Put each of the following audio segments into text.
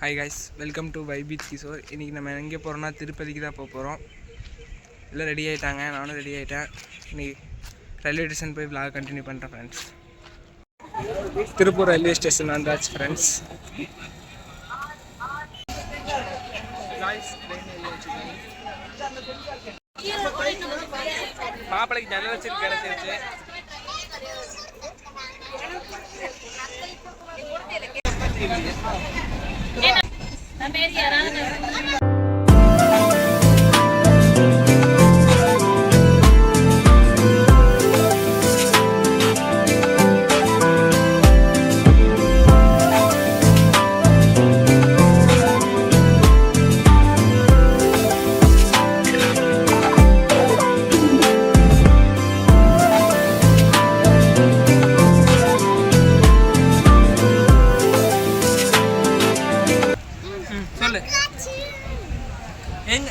Hi guys, welcome to வைபீத் கிஷோர். இன்றைக்கி நம்ம எங்கே போகிறோம்னா திருப்பதிக்கு தான் போகிறோம். எல்லாம் ரெடி ஆகிட்டாங்க, நானும் ரெடி ஆகிட்டேன். இன்றைக்கி ரயில்வே ஸ்டேஷன் போய் vlog கண்டினியூ பண்ணுறேன் ஃப்ரெண்ட்ஸ். திருப்பூர் ரயில்வே ஸ்டேஷன் வந்தாச்சு ஃப்ரெண்ட்ஸ். மாப்பிளைக்கு ஜன்னல் வச்சு கிடச்சிருச்சு.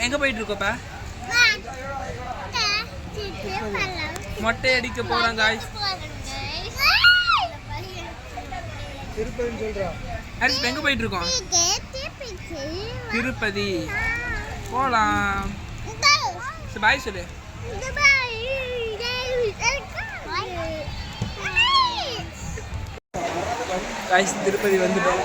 எங்க போயிட்டு இருக்கோப்பா? மொட்டை அடிக்க போறோம் காய்ஸ். திருப்பதின்னு சொல்றோம். ஹரிஸ் எங்க போயிட்டு இருக்கோம்? திருப்பதி போலாம். பாய் சொல்லு. காய்ஸ் திருப்பதி வந்துட்டோம்.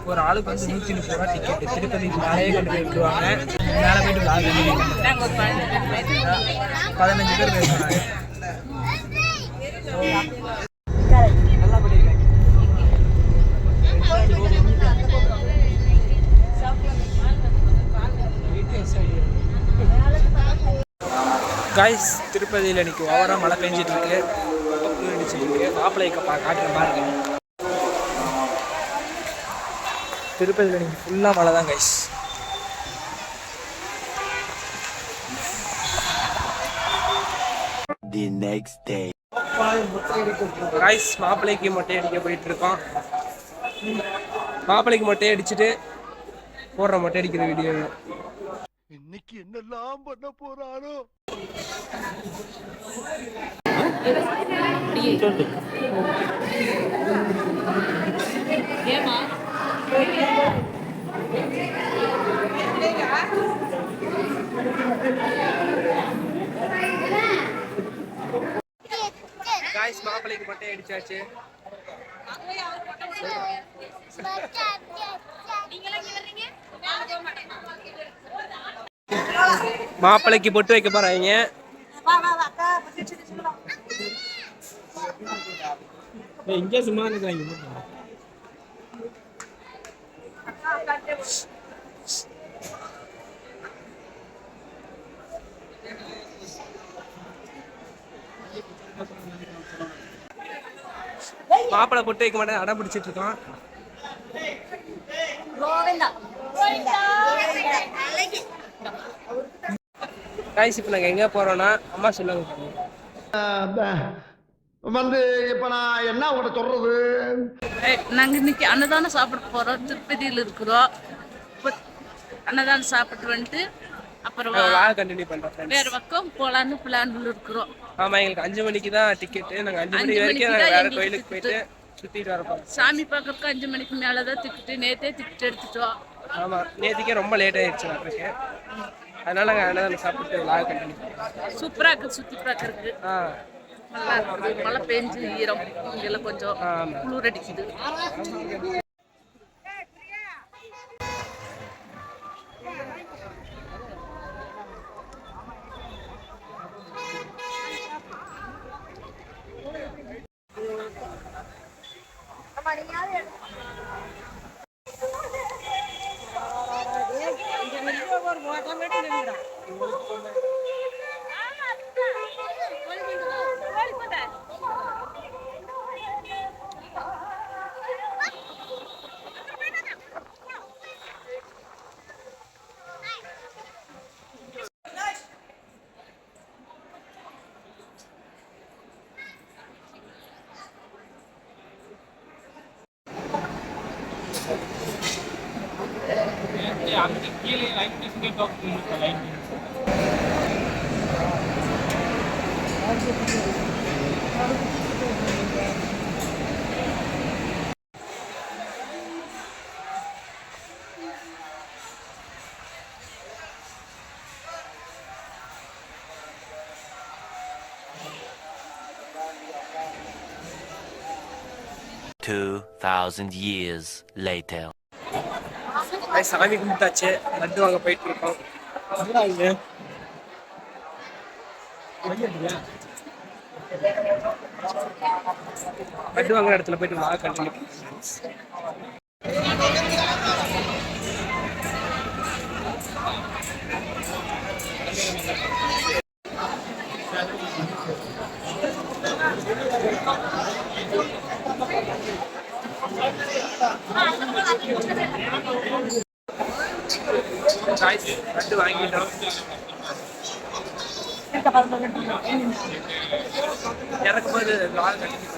ஒரு ஆளுக்கு வந்து 130 ரூபா டிக்கெட். திருப்பதிக்கு மேலேயே கொண்டு போய் விட்டுருவாங்க. மேலே போயிட்டு 15 பேர் போயிருக்காங்க. காய்ஸ் திருப்பதியில் இன்னைக்கு ஓவராக மழை பெஞ்சிட்டு இருக்கு, குளிர் அடிச்சுட்டு இருக்கு. மாப்பிள்ளை காட்டுற பாருங்க. திருப்பதியில் இன்னைக்கு ஃபுல்லாக மழை தான் guys. The next day. Guys மாப்பிள்ளைக்கு மொட்டை அடிக்க போயிட்டு இருக்கோம். மாப்பிள்ளைக்கு மொட்டை அடிச்சுட்டு போடுற மொட்டை அடிக்கிற வீடியோ. இன்னைக்கு என்னெல்லாம் பண்ண போறாரோ. காய்ஸ் மாப்பிள்ளைக்கு மொட்டை அடிச்சாச்சு. மாப்பிள்ளைக்கு பொட்டு வைக்க போறாங்க. இங்கே சும்மா இருக்கிறாங்க. மாப்பிள்ளை பொட்டு வைக்க மாட்டேன் அடம் பிடிச்சிட்டு இருக்கான். காய்ஸ் இப்போ நாங்கள் எங்கே போகிறோன்னா அம்மா சொல்லுங்க. வந்து இப்போ நான் என்ன உங்களை சொல்றது, நாங்கள் இன்னைக்கு அன்னதானம் சாப்பிட போகிறோம். திருப்பதியில் இருக்கிறோம். அன்னதானம் சாப்பிட்டு வந்துட்டு அப்புறம் கண்டினியூ பண்ணுறோம். வேறு பக்கம் போகலான்னு பிளான்ல இருக்கிறோம். ஆமாம், எங்களுக்கு 5 மணிக்கு தான் டிக்கெட்டு. நாங்கள் 5 மணி வரைக்கும் நாங்கள் வேறு கோயிலுக்கு போயிட்டு சுற்றிட்டு வரப்போம். சாமி பார்க்கறதுக்கு 5 மணிக்கு மேலே தான் டிக்கெட்டு. நேற்றே டிக்கெட் எடுத்துட்டோம். ஆமாம், நேற்றுக்கே ரொம்ப லேட் ஆகிடுச்சு வர்றதுக்கு. அதனால நாங்கள் அன்னதானம் சாப்பிட்டு vlog கண்டினியூ பண்ணுறோம். சூப்பராக இருக்குது சுற்றி பார்க்கறதுக்கு. நல்லா இருக்குது. மழை பெஞ்சு ஈரம் இங்கெல்லாம் கொஞ்சம் குளிர் அடிக்குது. 2,000 years later. சாமி கும்பிட்டாச்சு, லட்டு வாங்க போயிட்டு இருக்கோம். லட்டு வாங்குற இடத்துல போயிட்டு வாங்க கண்டினியூ. லட்டு வாங்கிட்டோம். இறக்கும்போது vlog கண்டினியூ.